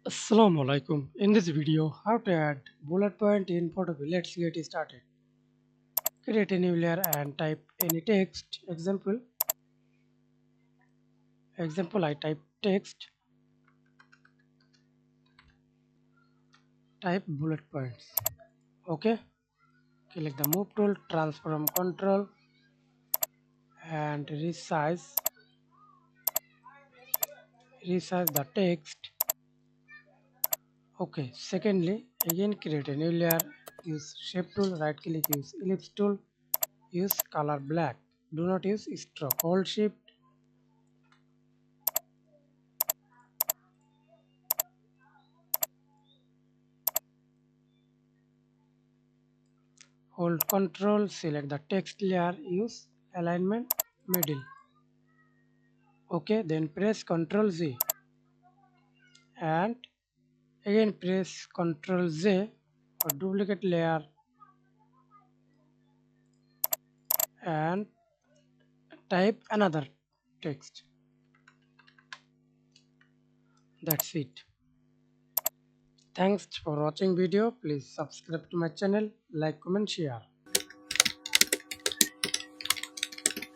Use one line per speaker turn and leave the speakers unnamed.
Assalamu Walaikum. In this video, how to add bullet point in Photopea. Let's get started. Create a new layer and type any text. Example, I type text, type bullet points. Okay. Click the move tool, transform control and resize the text. Okay. Secondly, again create a new layer. Use shape tool, right click, use ellipse tool, use color black. Do not use stroke. Hold shift. Hold Control, select the text layer, use alignment middle. Okay, then press Ctrl Z and again press Ctrl Z for duplicate layer and type another text. That's it. Thanks for watching video. Please subscribe to my channel, like, comment, share.